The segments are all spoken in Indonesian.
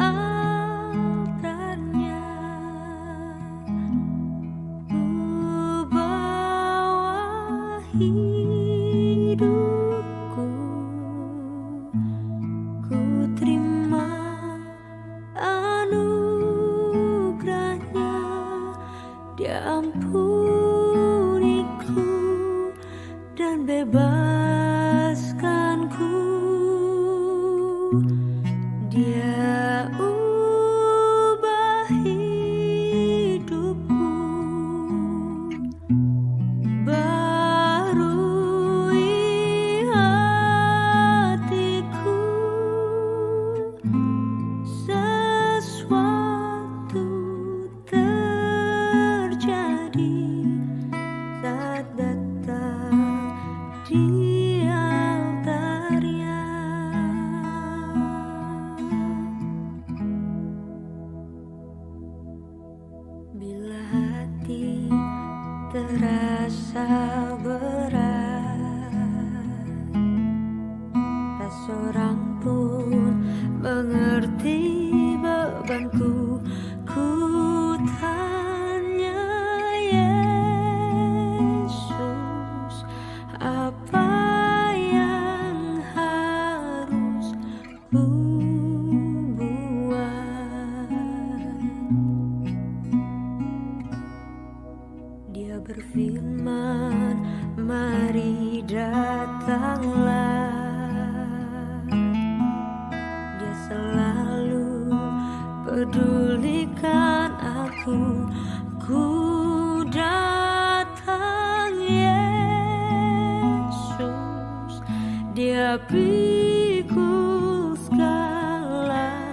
altarnya. Ku bawa hidupku, ku terima anugerahnya. Dia ampuniku dan bebaskanku. Dia ubah hidupku, barui hatiku. Sesuatu terjadi saat datang di altarnya. Bila hati terasa berat, tak seorang pun mengerti bebanku. Ku tanya Yesus, apa yang harus ku buat? Dia berfirman, mari datanglah. Dia selalu pedulikan aku. Ku datang Yesus, Dia pikul segala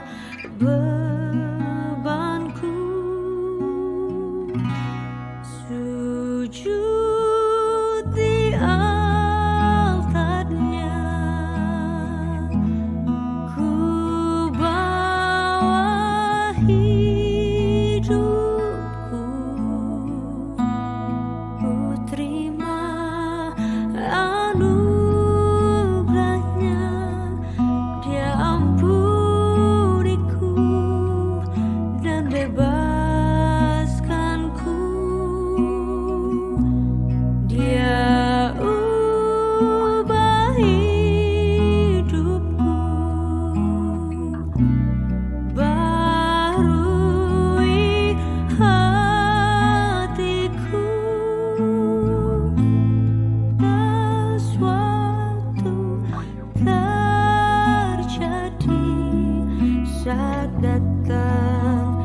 bebanku. Sujud di altarnya, ku bawa hidupku, ku terima anugerahnya. Dia ampuniku dan bebaskanku. Dia ubah hidupku, barui hatiku. Sesuatu terjadi saat datang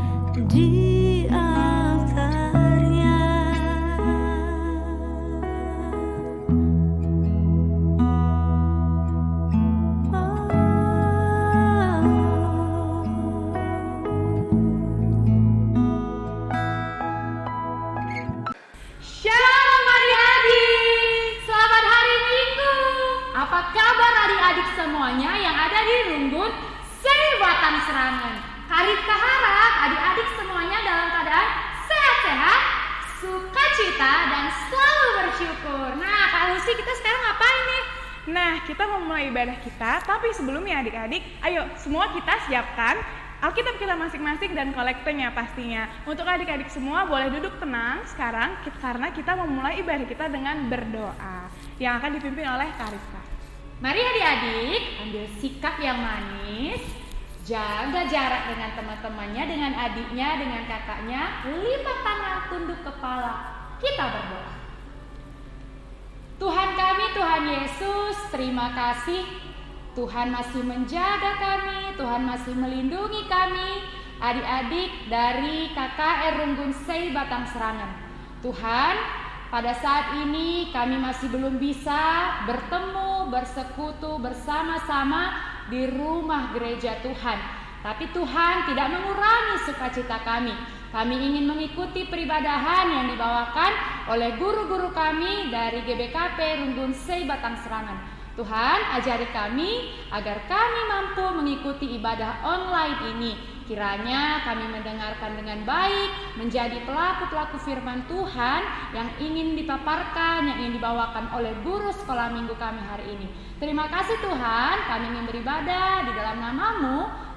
di altarnya. Shalom adik-adik, selamat hari Minggu. Apa kabar adik-adik semuanya yang ada di Runggun Sei Batang Serangan? Karita harap adik-adik semuanya dalam keadaan sehat-sehat, sukacita, dan selalu bersyukur. Nah, Kak Lucy, kita sekarang ngapain nih? Nah, kita mau mulai ibadah kita, tapi sebelumnya adik-adik, ayo semua kita siapkan Alkitab kita masing-masing dan kolektenya pastinya. Untuk adik-adik semua boleh duduk tenang sekarang karena kita memulai ibadah kita dengan berdoa yang akan dipimpin oleh Karissa. Mari adik-adik ambil sikap yang manis, jaga jarak dengan teman-temannya, dengan adiknya, dengan kakaknya, lipat tangan, tunduk kepala. Kita berdoa. Tuhan kami, Tuhan Yesus, terima kasih. Tuhan masih menjaga kami, Tuhan masih melindungi kami, adik-adik dari KKR Runggun Sei Batang Serangan. Tuhan, pada saat ini kami masih belum bisa bertemu, bersekutu bersama-sama di rumah gereja Tuhan. Tapi Tuhan tidak mengurangi sukacita kami. Kami ingin mengikuti peribadahan yang dibawakan oleh guru-guru kami dari GBKP Runggun Sei Batang Serangan. Tuhan, ajari kami agar kami mampu mengikuti ibadah online ini. Kiranya kami mendengarkan dengan baik, menjadi pelaku-pelaku firman Tuhan yang ingin dipaparkan, yang ingin dibawakan oleh guru sekolah minggu kami hari ini. Terima kasih Tuhan, kami ingin beribadah di dalam nama-Mu.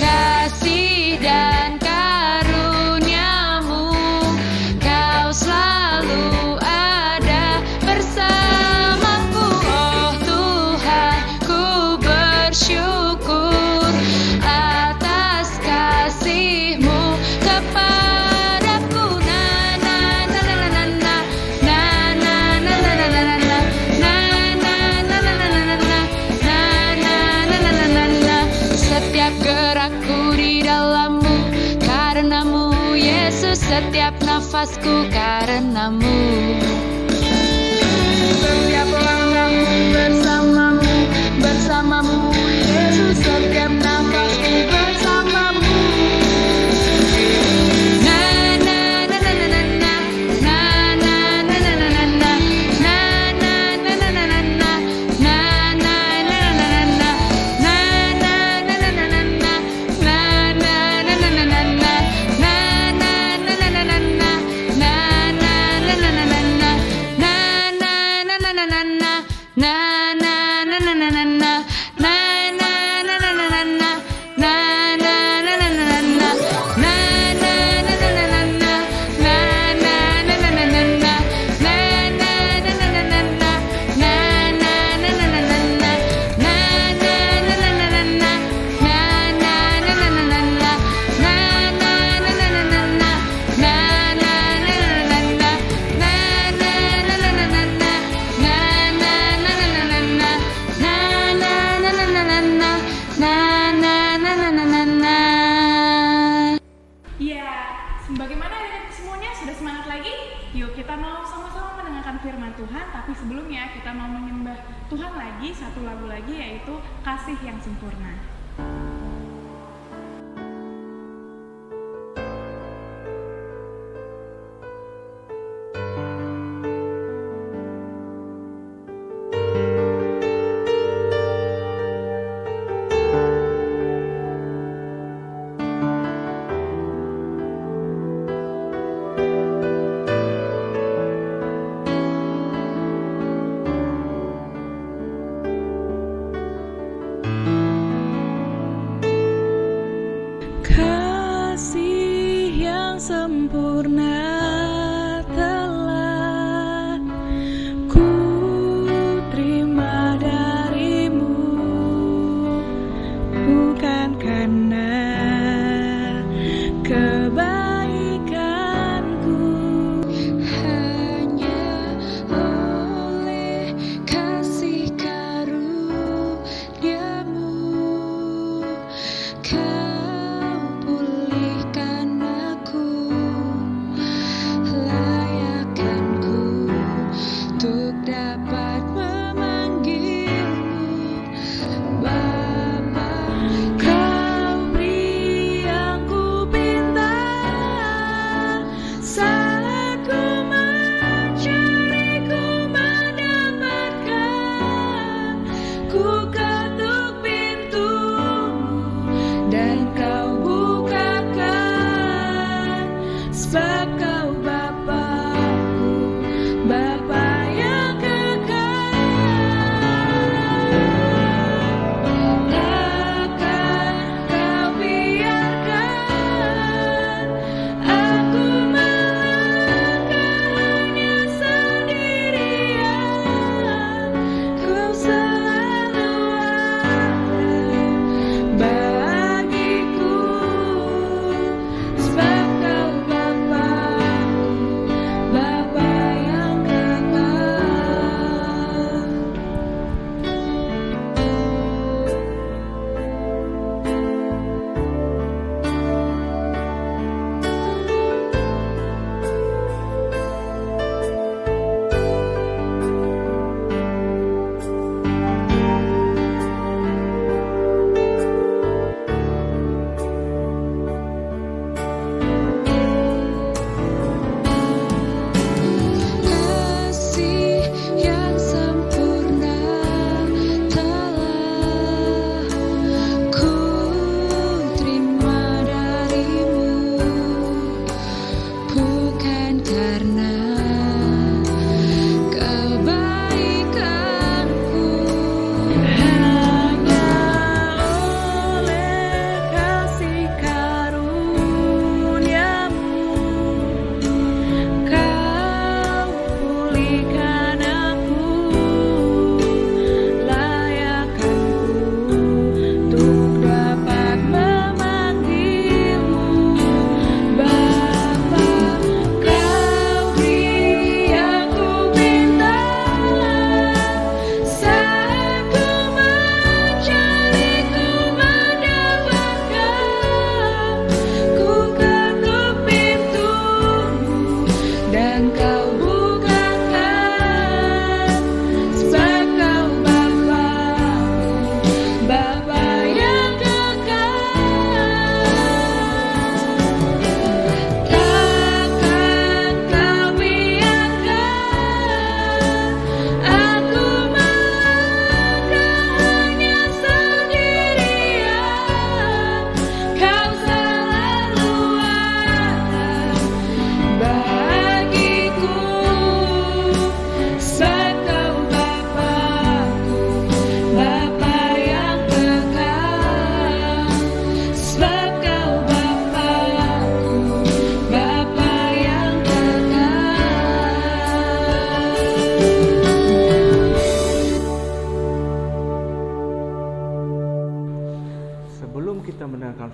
Kasih dan karuniamu, Kau selalu ada bersamaku. Oh Tuhan, ku bersyukur atas kasih-Mu kepadaku. Na na na na na na na na na na na na na na na. Setiap gerakku di dalam-Mu, karena-Mu Yesus, setiap nafasku karena-Mu. mendengarkan firman Tuhan, tapi sebelumnya kita mau menyembah Tuhan lagi, satu lagu lagi yaitu Kasih yang Sempurna. Kasih yang sempurna telah ku terima darimu, bukan karena kebaikanku, hanya oleh kasih karunia-Mu. Dapat memanggilmu Bapa, Kau beri yang ku pinta saat ku mencari, ku mendapatkan. Ku ketuk pintumu dan Kau bukakan, sebab Kau Bapa-Ku, Bapa yang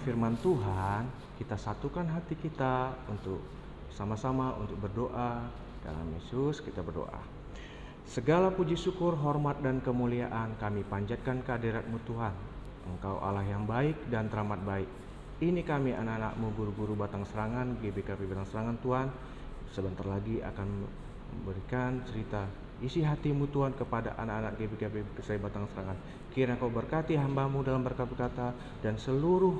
firman Tuhan, kita satukan hati kita untuk sama-sama untuk berdoa. Dalam Yesus kita berdoa. Segala puji syukur, hormat dan kemuliaan kami panjatkan kehadirat-Mu Tuhan. Engkau Allah yang baik dan teramat baik. Ini kami anak-anak-Mu, guru-guru Batang Serangan, GBKP Batang Serangan Tuhan. Sebentar lagi akan Berikan cerita isi hatimu Tuhan kepada anak-anak GBKP Saya Batang Serangan. Kiranya Kau berkati hamba-Mu dalam berkata-kata dan seluruh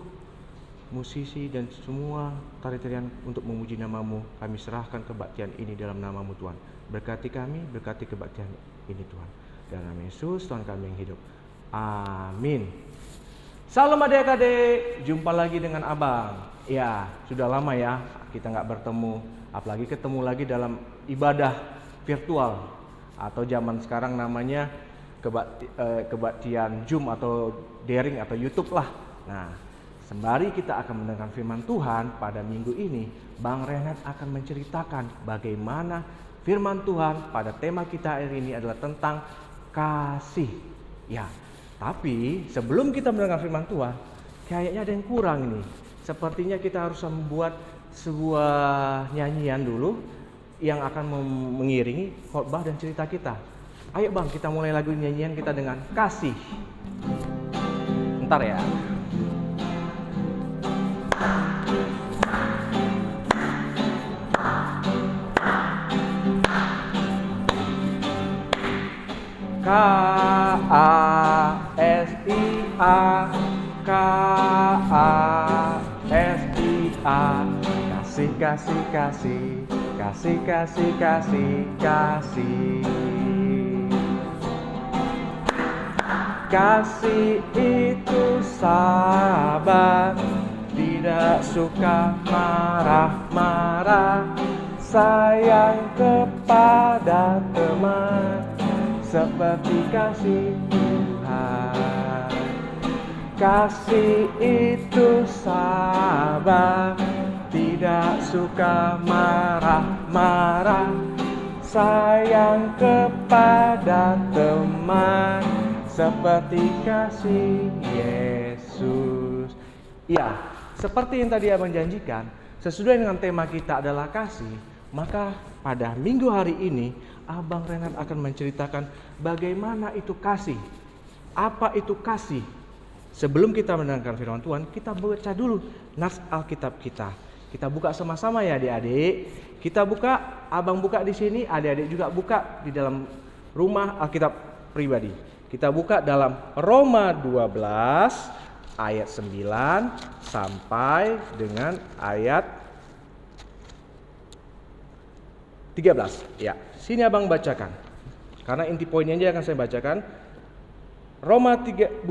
musisi dan semua tari-tarian untuk memuji nama-Mu. Kami serahkan kebaktian ini dalam nama-Mu Tuhan. Berkati kami, berkati kebaktian ini Tuhan. Dalam nama Yesus Tuhan kami yang hidup. Amin. Salam adik-adik, jumpa lagi dengan Abang. Ya, sudah lama ya kita nggak bertemu, apalagi ketemu lagi dalam ibadah virtual atau zaman sekarang namanya kebaktian Zoom atau daring atau YouTube lah. Nah, sembari kita akan mendengarkan firman Tuhan pada minggu ini, Bang Renat akan menceritakan bagaimana firman Tuhan pada tema kita hari ini adalah tentang kasih. Ya, tapi sebelum kita mendengar firman Tuhan, kayaknya ada yang kurang ini. Sepertinya kita harus membuat sebuah nyanyian dulu yang akan mengiringi khotbah dan cerita kita. Ayo Bang, kita mulai lagu nyanyian kita dengan kasih. Ntar ya. K-A-S-I-A K-A-S-I-A Kasih, kasih, kasih Kasih, kasih, kasih, kasih Kasih itu sabar, tidak suka marah-marah, sayang kepada teman seperti kasih Tuhan. Kasih itu sabar, tidak suka marah-marah, sayang kepada teman seperti kasih Yesus. Ya, seperti yang tadi Abang janjikan, sesuai dengan tema kita adalah kasih, maka pada minggu hari ini Abang Renat akan menceritakan bagaimana itu kasih. Apa itu kasih? Sebelum kita mendengarkan firman Tuhan, kita baca dulu nas Alkitab kita. Kita buka sama-sama ya adik-adik. Kita buka, Abang buka di sini, adik-adik juga buka di dalam rumah Alkitab pribadi. Kita buka dalam Roma 12 ayat 9 sampai dengan ayat 13. Ya, sini Abang bacakan. Karena inti poinnya aja akan saya bacakan. Roma 12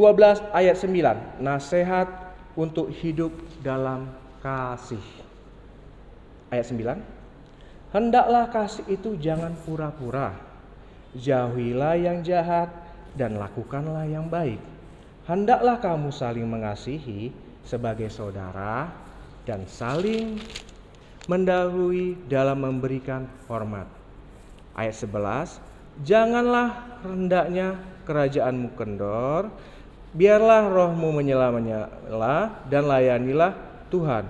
ayat 9. Nasihat untuk hidup dalam kasih. Ayat 9. Hendaklah kasih itu jangan pura-pura. Jauhilah yang jahat dan lakukanlah yang baik. Hendaklah kamu saling mengasihi sebagai saudara dan saling mendahului dalam memberikan hormat. Ayat 11, janganlah hendaknya kerajaanmu kendor, biarlah rohmu menyela-nyela dan layanilah Tuhan.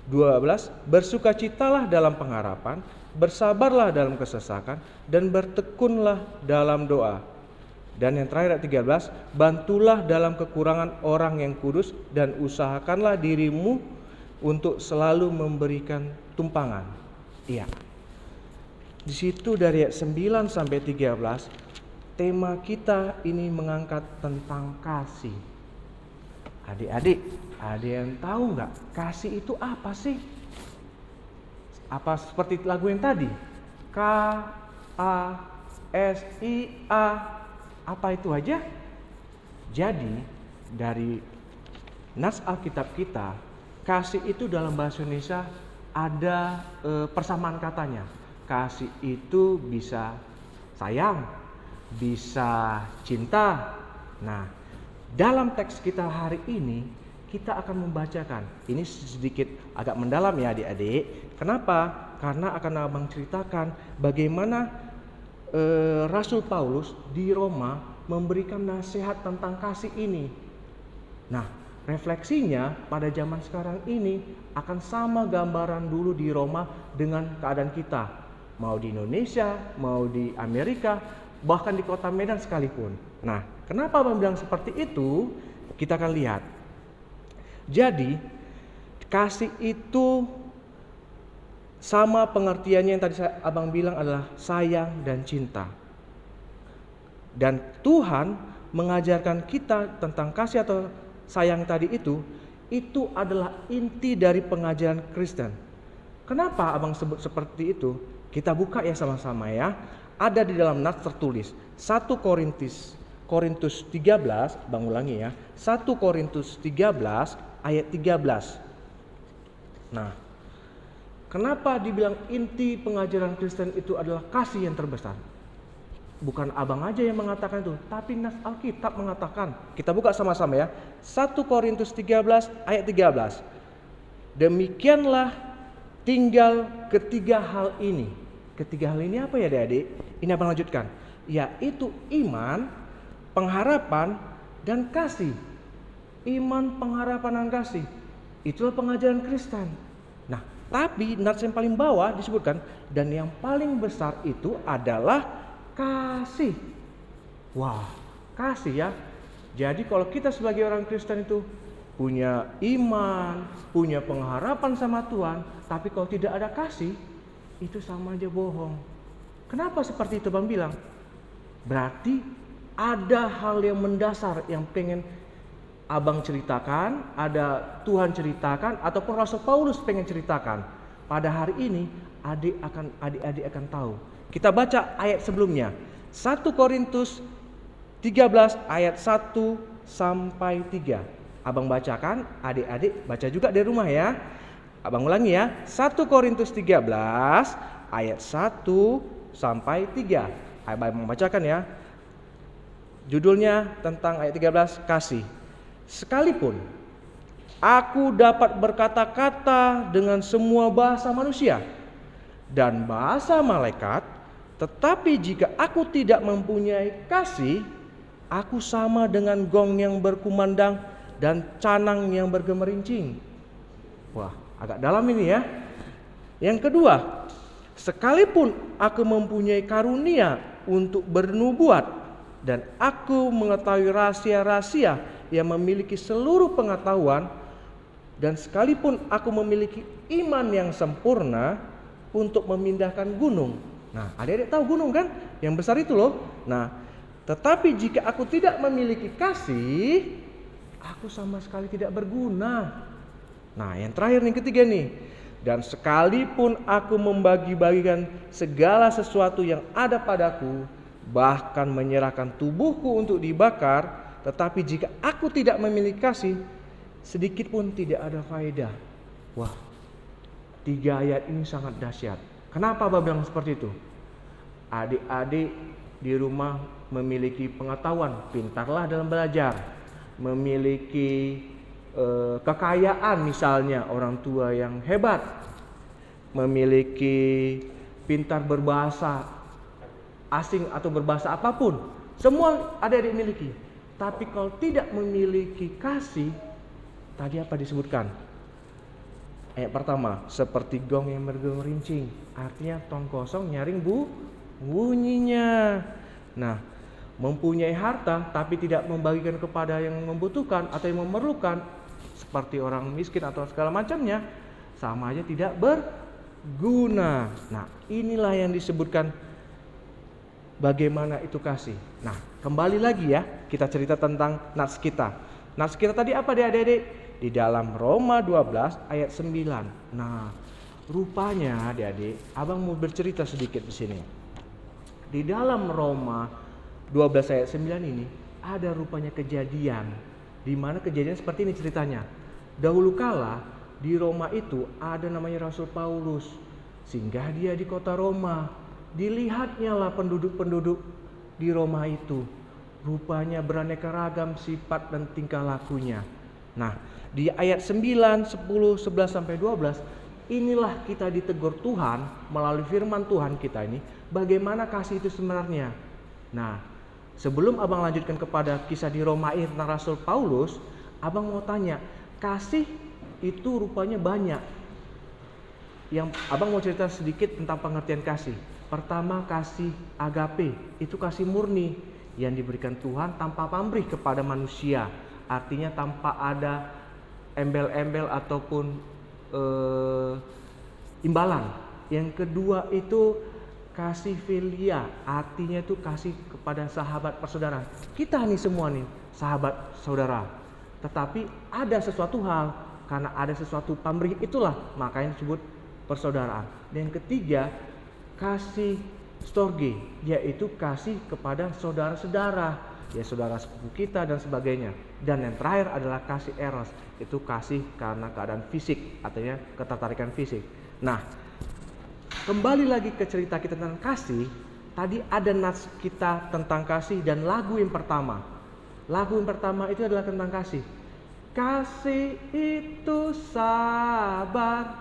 12, bersukacitalah dalam pengharapan, bersabarlah dalam kesesakan, dan bertekunlah dalam doa. Dan yang terakhir ayat 13, bantulah dalam kekurangan orang yang kudus dan usahakanlah dirimu untuk selalu memberikan tumpangan. Iya. Di situ dari ayat 9 sampai 13, tema kita ini mengangkat tentang kasih. Adik-adik, ada yang tahu nggak kasih itu apa sih? Apa seperti lagu yang tadi? K-A-S-I-A. Apa itu aja? Jadi dari nas Alkitab kita, kasih itu dalam bahasa Indonesia ada persamaan katanya. Kasih itu bisa sayang, bisa cinta. Nah, dalam teks kita hari ini kita akan membacakan. Ini sedikit agak mendalam ya adik-adik. Kenapa? Karena akan Abang ceritakan bagaimana Rasul Paulus di Roma memberikan nasihat tentang kasih ini. Nah, refleksinya pada zaman sekarang ini akan sama gambaran dulu di Roma dengan keadaan kita. Mau di Indonesia, mau di Amerika, bahkan di kota Medan sekalipun. Nah, kenapa Abang bilang seperti itu? Kita akan lihat. Jadi, kasih itu sama pengertiannya yang tadi abang bilang adalah sayang dan cinta. Dan Tuhan mengajarkan kita tentang kasih atau sayang tadi itu adalah inti dari pengajaran Kristen. Kenapa abang sebut seperti itu? Kita buka ya sama-sama ya. Ada di dalam nats tertulis 1 Korintus 13, bang ulangi ya. 1 Korintus 13 ayat 13. Nah, kenapa dibilang inti pengajaran Kristen itu adalah kasih yang terbesar? Bukan abang aja yang mengatakan itu, tapi nas Alkitab mengatakan. Kita buka sama-sama ya. 1 Korintus 13 ayat 13. Demikianlah tinggal ketiga hal ini. Ketiga hal ini apa ya adik-adik? Ini abang lanjutkan. Yaitu iman, pengharapan, dan kasih. Iman, pengharapan, dan kasih. Itulah pengajaran Kristen. Nah, tapi nats yang paling bawah disebutkan, dan yang paling besar itu adalah kasih. Wah, kasih ya. Jadi kalau kita sebagai orang Kristen itu punya iman, punya pengharapan sama Tuhan, tapi kalau tidak ada kasih, itu sama aja bohong. Kenapa seperti itu bang bilang? Berarti ada hal yang mendasar yang pengen abang ceritakan, ada Tuhan ceritakan, ataupun Rasul Paulus pengen ceritakan. Pada hari ini adik-adik akan tahu. Kita baca ayat sebelumnya. 1 Korintus 13 ayat 1 sampai 3. Abang bacakan, adik-adik baca juga di rumah ya. Abang ulangi ya. 1 Korintus 13 ayat 1 sampai 3. Abang bacakan ya. Judulnya tentang ayat 13, kasih. Sekalipun aku dapat berkata-kata dengan semua bahasa manusia dan bahasa malaikat, tetapi jika aku tidak mempunyai kasih, aku sama dengan gong yang berkumandang dan canang yang bergemerincing. Wah, agak dalam ini ya. Yang kedua, sekalipun aku mempunyai karunia untuk bernubuat dan aku mengetahui rahasia-rahasia yang memiliki seluruh pengetahuan, dan sekalipun aku memiliki iman yang sempurna untuk memindahkan gunung. Nah, adik-adik tahu gunung kan? Yang besar itu loh. Nah, tetapi jika aku tidak memiliki kasih, aku sama sekali tidak berguna. Nah, yang terakhir yang ketiga nih. Dan sekalipun aku membagi-bagikan segala sesuatu yang ada padaku, bahkan menyerahkan tubuhku untuk dibakar, tetapi jika aku tidak memiliki kasih, sedikit pun tidak ada faedah. Wah, 3 ayat ini sangat dahsyat. Kenapa Abah bilang seperti itu? Adik-adik di rumah memiliki pengetahuan, pintarlah dalam belajar, memiliki kekayaan, misalnya orang tua yang hebat, memiliki pintar berbahasa asing atau berbahasa apapun, semua adik-adik miliki. Tapi kalau tidak memiliki kasih, tadi apa disebutkan? Ayat pertama, seperti gong yang bergemerincing, artinya tong kosong nyaring bunyinya. Nah, mempunyai harta tapi tidak membagikan kepada yang membutuhkan atau yang memerlukan, seperti orang miskin atau segala macamnya, sama aja tidak berguna. Nah, inilah yang disebutkan bagaimana itu kasih. Nah, kembali lagi ya, kita cerita tentang nats kita. Nats kita tadi apa adik-adik? Di dalam Roma 12 ayat 9. Nah, rupanya adik-adik, abang mau bercerita sedikit di sini. Di dalam Roma 12 ayat 9 ini ada rupanya kejadian, di mana kejadian seperti ini ceritanya. Dahulu kala di Roma itu ada namanya Rasul Paulus, singgah dia di kota Roma. Dilihatnya lah penduduk-penduduk di Roma itu, rupanya beraneka ragam sifat dan tingkah lakunya. Nah, di ayat 9, 10, 11 sampai 12 inilah kita ditegur Tuhan melalui firman Tuhan kita ini, bagaimana kasih itu sebenarnya. Nah, sebelum abang lanjutkan kepada kisah di Roma ini tentang Rasul Paulus, abang mau tanya, kasih itu rupanya banyak. Yang abang mau cerita sedikit tentang pengertian kasih. Pertama, kasih agape, itu kasih murni yang diberikan Tuhan tanpa pamrih kepada manusia. Artinya tanpa ada embel-embel ataupun imbalan. Yang kedua itu kasih filia, artinya itu kasih kepada sahabat persaudaraan. Kita nih semua nih sahabat saudara, tetapi ada sesuatu hal, karena ada sesuatu pamrih, itulah makanya disebut persaudaraan. Dan yang ketiga kasih storge, yaitu kasih kepada saudara-saudara, ya saudara sepupu kita dan sebagainya. Dan yang terakhir adalah kasih eros, itu kasih karena keadaan fisik, artinya ketertarikan fisik. Nah, kembali lagi ke cerita kita tentang kasih. Tadi ada nats kita tentang kasih dan lagu yang pertama. Lagu yang pertama itu adalah tentang kasih. Kasih itu sabar,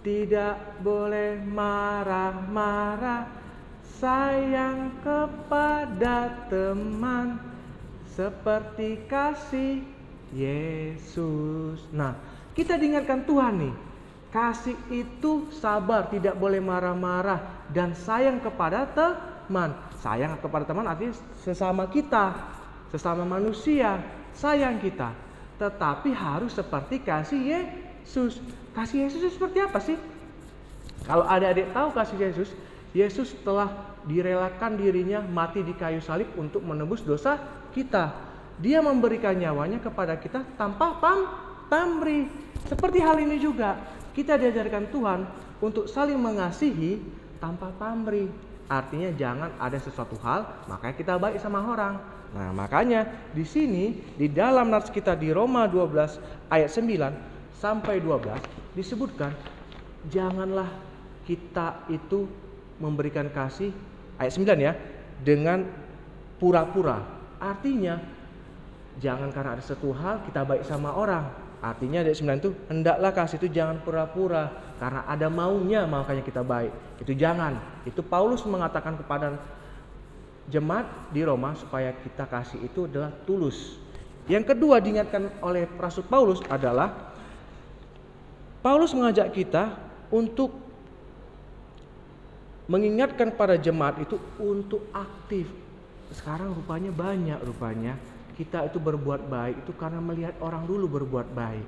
tidak boleh marah-marah, sayang kepada teman seperti kasih Yesus. Nah, kita diingatkan Tuhan nih, kasih itu sabar, tidak boleh marah-marah, dan sayang kepada teman. Sayang kepada teman artinya sesama kita, sesama manusia, sayang kita. Tetapi harus seperti kasih Yesus. Kasih Yesus itu seperti apa sih? Kalau adik-adik tahu kasih Yesus, Yesus telah direlakan dirinya mati di kayu salib untuk menebus dosa kita. Dia memberikan nyawanya kepada kita tanpa pamrih. Seperti hal ini juga, kita diajarkan Tuhan untuk saling mengasihi tanpa pamrih. Artinya jangan ada sesuatu hal makanya kita baik sama orang. Nah, makanya di sini di dalam nats kita di Roma 12 ayat 9 sampai 12 disebutkan janganlah kita itu memberikan kasih, ayat 9 ya, dengan pura-pura. Artinya jangan karena ada satu hal kita baik sama orang. Artinya ayat 9 itu hendaklah kasih itu jangan pura-pura, karena ada maunya makanya kita baik. Itu jangan. Itu Paulus mengatakan kepada jemaat di Roma supaya kita kasih itu adalah tulus. Yang kedua diingatkan oleh Rasul Paulus adalah Paulus mengajak kita untuk mengingatkan pada jemaat itu untuk aktif. Sekarang rupanya banyak kita itu berbuat baik itu karena melihat orang dulu berbuat baik.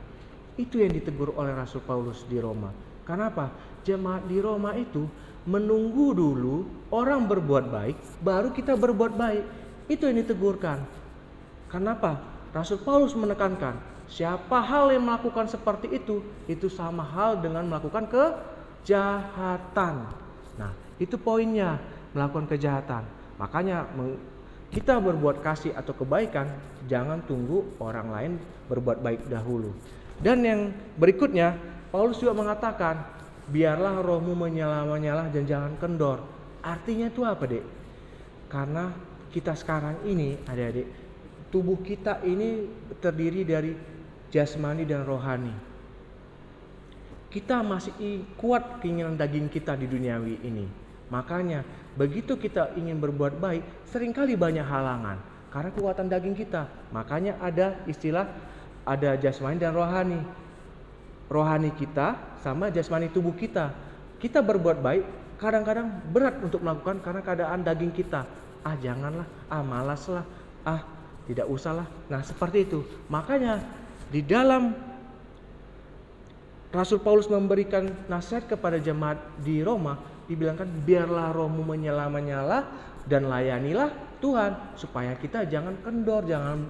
Itu yang ditegur oleh Rasul Paulus di Roma. Kenapa? Jemaat di Roma itu menunggu dulu orang berbuat baik baru kita berbuat baik. Itu yang ditegurkan. Kenapa? Rasul Paulus menekankan siapa hal yang melakukan seperti itu sama hal dengan melakukan kejahatan. Nah, itu poinnya, melakukan kejahatan. Makanya kita berbuat kasih atau kebaikan, jangan tunggu orang lain berbuat baik dahulu. Dan yang berikutnya, Paulus juga mengatakan, biarlah rohmu menyala-nyala dan jangan kendor. Artinya itu apa, Dek? Karena kita sekarang ini, adik-adik, tubuh kita ini terdiri dari jasmani dan rohani. Kita masih kuat keinginan daging kita di duniawi ini. Makanya begitu kita ingin berbuat baik, seringkali banyak halangan karena kekuatan daging kita. Makanya ada istilah ada jasmani dan rohani. Rohani kita sama jasmani tubuh kita. Kita berbuat baik kadang-kadang berat untuk melakukan karena keadaan daging kita. Janganlah, malaslah, tidak usahlah. Nah, seperti itu. Makanya di dalam Rasul Paulus memberikan nasihat kepada jemaat di Roma, dibilangkan biarlah rohmu menyala-nyala dan layanilah Tuhan supaya kita jangan kendor, jangan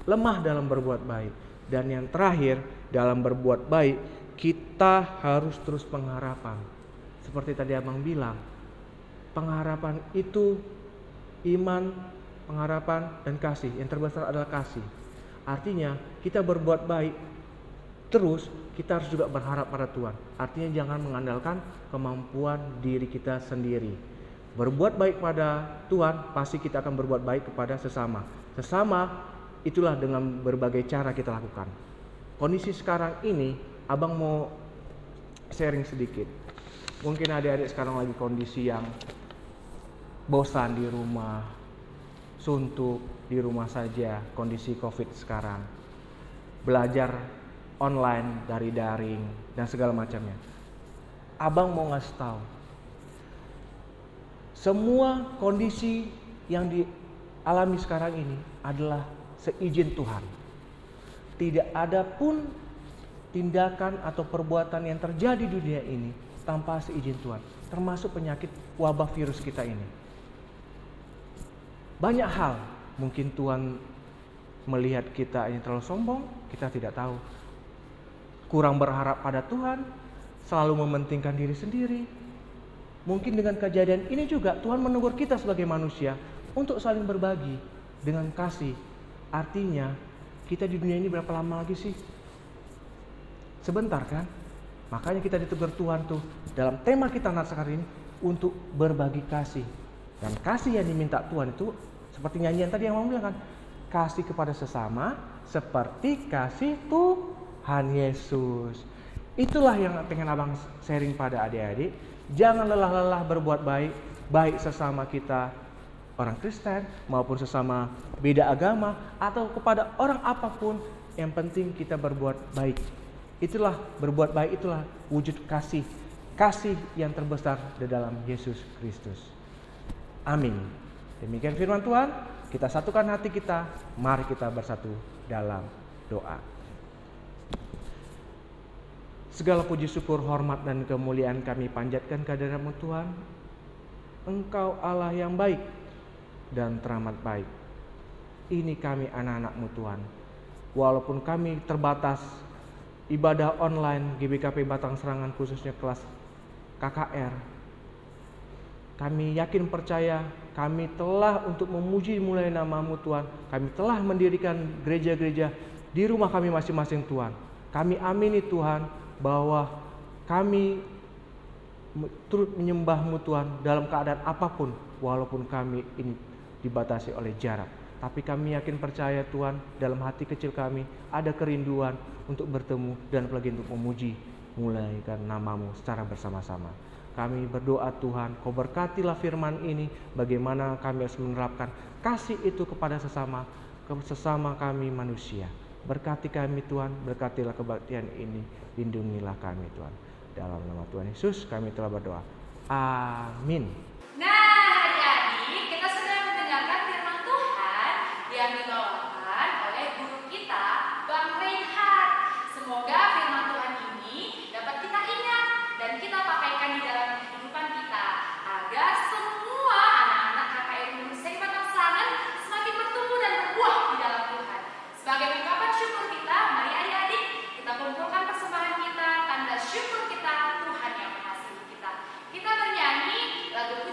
lemah dalam berbuat baik. Dan yang terakhir, dalam berbuat baik kita harus terus pengharapan. Seperti tadi Abang bilang, pengharapan itu iman, pengharapan dan kasih. Yang terbesar adalah kasih. Artinya kita berbuat baik terus, kita harus juga berharap pada Tuhan. Artinya jangan mengandalkan kemampuan diri kita sendiri. Berbuat baik pada Tuhan, pasti kita akan berbuat baik kepada sesama. Sesama itulah dengan berbagai cara kita lakukan. Kondisi sekarang ini, Abang mau sharing sedikit. Mungkin adik-adik sekarang lagi kondisi yang bosan di rumah, suntuk di rumah saja, kondisi COVID sekarang. Belajar online dari daring dan segala macamnya. Abang mau ngasih tahu, semua kondisi yang dialami sekarang ini adalah seizin Tuhan. Tidak ada pun tindakan atau perbuatan yang terjadi di dunia ini tanpa seizin Tuhan, termasuk penyakit wabah virus kita ini. Banyak hal mungkin Tuhan melihat kita ini terlalu sombong, kita tidak tahu. Kurang berharap pada Tuhan, selalu mementingkan diri sendiri. Mungkin dengan kejadian ini juga Tuhan menegur kita sebagai manusia untuk saling berbagi dengan kasih. Artinya kita di dunia ini berapa lama lagi sih? Sebentar kan? Makanya kita ditegur Tuhan tuh dalam tema kita saat ini untuk berbagi kasih. Dan kasih yang diminta Tuhan itu seperti nyanyian tadi yang mau bilang kan, kasih kepada sesama seperti kasih Tuhan Yesus. Itulah yang pengen abang sharing pada adik-adik. Jangan lelah-lelah berbuat baik, baik sesama kita orang Kristen maupun sesama beda agama atau kepada orang apapun. Yang penting kita berbuat baik. Itulah berbuat baik, itulah wujud kasih. Kasih yang terbesar di dalam Yesus Kristus. Amin. Demikian firman Tuhan. Kita satukan hati kita. Mari kita bersatu dalam doa. Segala puji syukur, hormat dan kemuliaan kami panjatkan kehadirat-Mu Tuhan. Engkau Allah yang baik dan teramat baik. Ini kami anak-anak-Mu Tuhan. Walaupun kami terbatas ibadah online GBKP Batang Serangan khususnya kelas KKR, kami yakin percaya kami telah untuk memuji mulai nama-Mu Tuhan. Kami telah mendirikan gereja-gereja di rumah kami masing-masing Tuhan. Kami amini Tuhan bahwa kami turut menyembah-Mu Tuhan dalam keadaan apapun, walaupun kami ini dibatasi oleh jarak. Tapi kami yakin percaya Tuhan, dalam hati kecil kami ada kerinduan untuk bertemu dan apalagi untuk memuji mulaikan nama-Mu secara bersama-sama. Kami berdoa Tuhan, Kau berkatilah firman ini, bagaimana kami harus menerapkan kasih itu kepada sesama kami manusia. Berkati kami Tuhan, berkatilah kebaktian ini, lindungilah kami Tuhan. Dalam nama Tuhan Yesus kami telah berdoa. Amin. Nah, adik-adik, kita sudah mendengarkan firman Tuhan yang dibawakan oleh guru kita, Bang Reinhard. Semoga firman Tuhan ini dapat kita ingat dan kita pakaikan di dalam kehidupan kita agar semua anak-anak KKR Indonesia Batang Serangan semakin bertumbuh dan berbuah di dalam Tuhan. Sebagai ungkapan syukur kita, mari adik-adik kita kumpulkan persembahan kita, tanda syukur kita Tuhan yang mengasihi kita. Kita bernyanyi lagu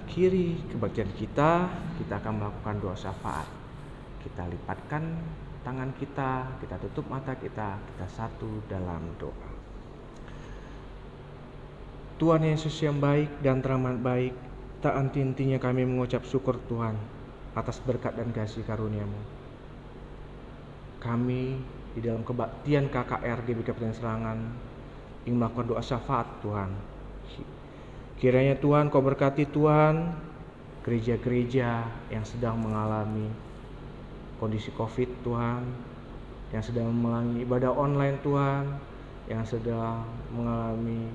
akhiri kebaktian kita akan melakukan doa syafaat. Kita lipatkan tangan kita tutup mata kita satu dalam doa. Tuhan Yesus yang baik dan teramat baik, tak henti-hentinya kami mengucap syukur Tuhan atas berkat dan kasih karunia-Mu. Kami di dalam kebaktian KKR GBK Petain Serangan ingin melakukan doa syafaat Tuhan. Kiranya Tuhan Kau berkati Tuhan gereja-gereja yang sedang mengalami kondisi COVID Tuhan, yang sedang mengalami ibadah online Tuhan, yang sedang mengalami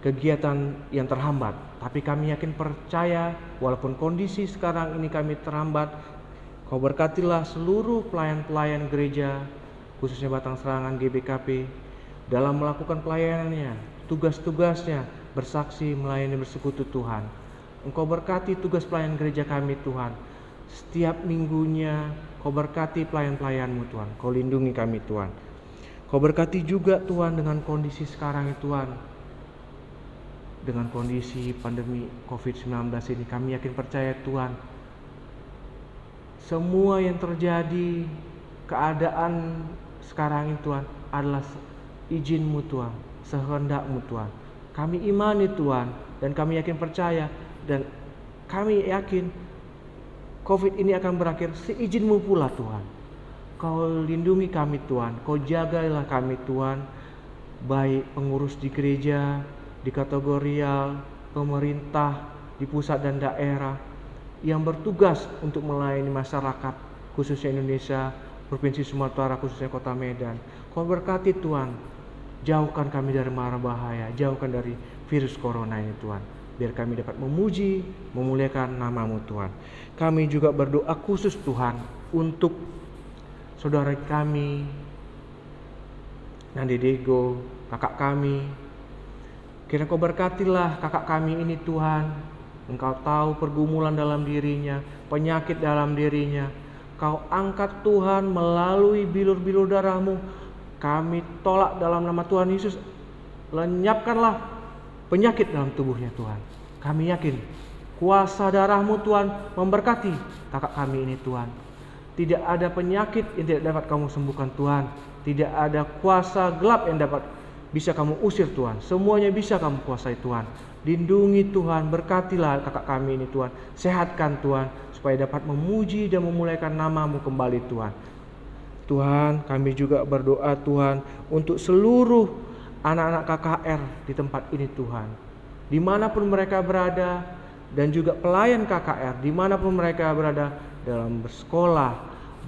kegiatan yang terhambat. Tapi kami yakin percaya walaupun kondisi sekarang ini kami terhambat, Kau berkatilah seluruh pelayan-pelayan gereja khususnya Batang Serangan GBKP dalam melakukan pelayanannya, tugas-tugasnya, bersaksi, melayani, bersekutu Tuhan. Engkau berkati tugas pelayan gereja kami Tuhan. Setiap minggunya Kau berkati pelayan-pelayan-Mu Tuhan. Kau lindungi kami Tuhan. Kau berkati juga Tuhan dengan kondisi sekarang ini Tuhan. Dengan kondisi pandemi COVID-19 ini kami yakin percaya Tuhan. Semua yang terjadi, keadaan sekarang ini Tuhan adalah izin-Mu Tuhan, sehendak-Mu Tuhan. Kami imani Tuhan dan kami yakin percaya dan kami yakin COVID ini akan berakhir seizin-Mu pula Tuhan. Kau lindungi kami Tuhan, Kau jagalah kami Tuhan, baik pengurus di gereja, di kategorial, pemerintah, di pusat dan daerah yang bertugas untuk melayani masyarakat khususnya Indonesia, Provinsi Sumatera Utara, khususnya Kota Medan. Kau berkati Tuhan. Jauhkan kami dari mara bahaya, jauhkan dari virus corona ini Tuhan. Biar kami dapat memuji, memuliakan nama-Mu Tuhan. Kami juga berdoa khusus Tuhan untuk saudara kami, Nandi Dego, kakak kami. Kiranya Kau berkatilah kakak kami ini Tuhan. Engkau tahu pergumulan dalam dirinya, penyakit dalam dirinya. Kau angkat Tuhan melalui bilur-bilur darah-Mu. Kami tolak dalam nama Tuhan Yesus. Lenyapkanlah penyakit dalam tubuhnya Tuhan. Kami yakin kuasa darah-Mu Tuhan memberkati kakak kami ini Tuhan. Tidak ada penyakit yang tidak dapat Kamu sembuhkan Tuhan. Tidak ada kuasa gelap yang dapat bisa Kamu usir Tuhan. Semuanya bisa Kamu kuasai Tuhan. Lindungi Tuhan, berkatilah kakak kami ini Tuhan. Sehatkan Tuhan supaya dapat memuji dan memuliakan nama-Mu kembali Tuhan. Tuhan, kami juga berdoa Tuhan untuk seluruh anak-anak KKR di tempat ini Tuhan. Dimanapun mereka berada dan juga pelayan KKR dimanapun mereka berada, dalam bersekolah,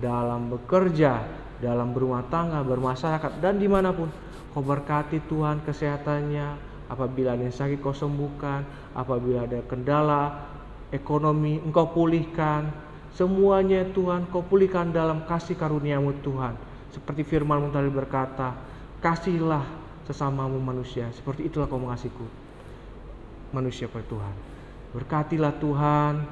dalam bekerja, dalam berumah tangga, bermasyarakat dan dimanapun. Kau berkati Tuhan kesehatannya, apabila ada yang sakit Kau sembuhkan, apabila ada kendala ekonomi Engkau pulihkan. Semuanya Tuhan Kau pulihkan dalam kasih karunia-Mu Tuhan. Seperti firman-Mu tadi berkata, kasihilah sesamamu manusia. Seperti itulah Kau mengasihiku manusia pada Tuhan. Berkatilah Tuhan,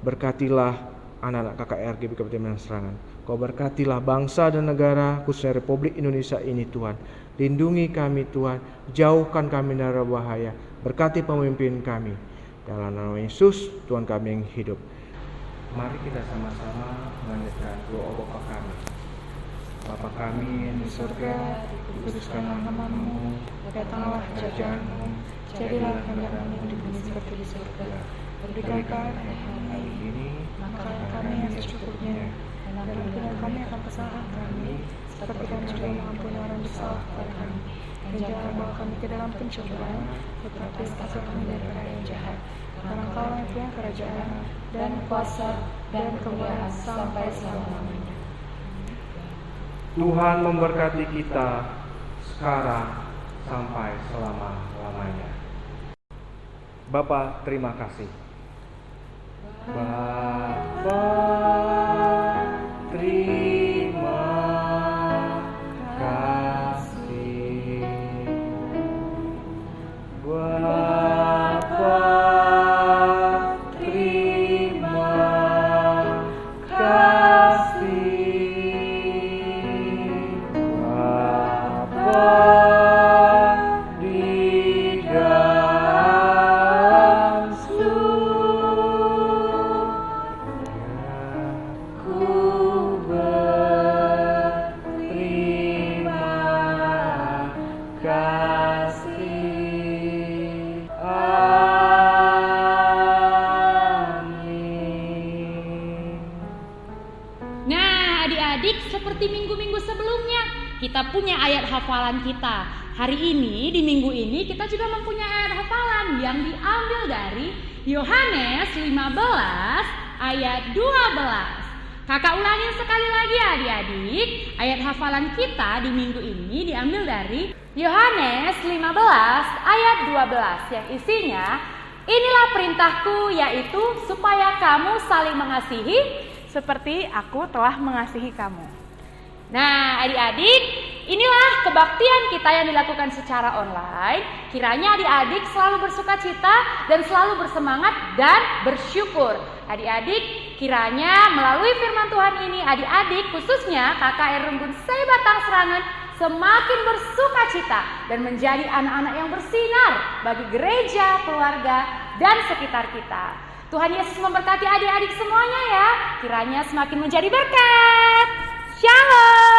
berkatilah anak-anak KKR GBK Petain Serangan. Kau berkatilah bangsa dan negara khususnya Republik Indonesia ini Tuhan. Lindungi kami Tuhan, jauhkan kami dari bahaya. Berkati pemimpin kami. Dalam nama Yesus Tuhan kami yang hidup. Mari kita sama-sama melanjutkan doa Bapa kami. Bapa kami yang di surga, dikuduskanlah nama-Mu, datanglah kerajaan-Mu, jadilah kehendak-Mu di bumi seperti di surga. Berikan kami hari ini makanan kami yang secukupnya, dan ampunilah kami akan kesalahan kami, seperti kami juga mengampuni orang yang bersalah kepada kami. Dan jangan bawa kami ke dalam pencobaan, tetapi selamatkan kami daripada yang jahat. Karena Engkau yang punya kerajaan dan kuasa dan kemuliaan sampai selama-lamanya. Tuhan memberkati kita sekarang sampai selama-lamanya. Bapa, terima kasih. Bapa, terima kasih. Bapa, terima kasih. Bapa di dalam surga. kasih. Amin. Nah, adik-adik, seperti minggu-minggu sebelumnya, kita punya ayat hafalan kita. Hari ini, di minggu ini, kita juga mempunyai ayat hafalan yang diambil dari Yohanes 15 ayat 12. Kakak ulangin sekali lagi adik-adik. Ayat hafalan kita di minggu ini diambil dari Yohanes 15 ayat 12 yang isinya, inilah perintahku, yaitu supaya kamu saling mengasihi Seperti aku telah mengasihi kamu. Nah, adik-adik, inilah kebaktian kita yang dilakukan secara online. Kiranya adik-adik selalu bersukacita dan selalu bersemangat dan bersyukur. Adik-adik, kiranya melalui firman Tuhan ini, adik-adik khususnya KKR Renggun Sei Batang Serangan semakin bersukacita dan menjadi anak-anak yang bersinar bagi gereja, keluarga, dan sekitar kita. Tuhan Yesus memberkati adik-adik semuanya ya. Kiranya semakin menjadi berkat. Shalom.